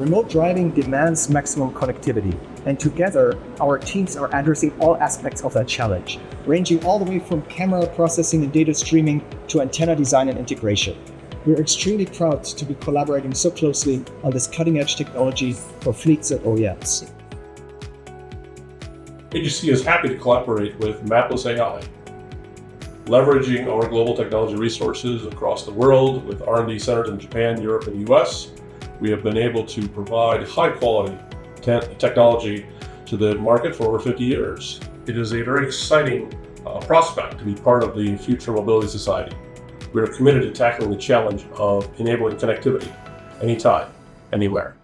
Remote driving demands maximum connectivity, and together, our teams are addressing all aspects of that challenge, ranging all the way from camera processing and data streaming to antenna design and integration. We're extremely proud to be collaborating so closely on this cutting-edge technology for fleets and OEMs. AGC is happy to collaborate with Mapless AI. Leveraging our global technology resources across the world with R&D centers in Japan, Europe, and US, we have been able to provide high-quality technology to the market for over 50 years. It is a very exciting prospect to be part of the future mobility society. We are committed to tackling the challenge of enabling connectivity anytime, anywhere.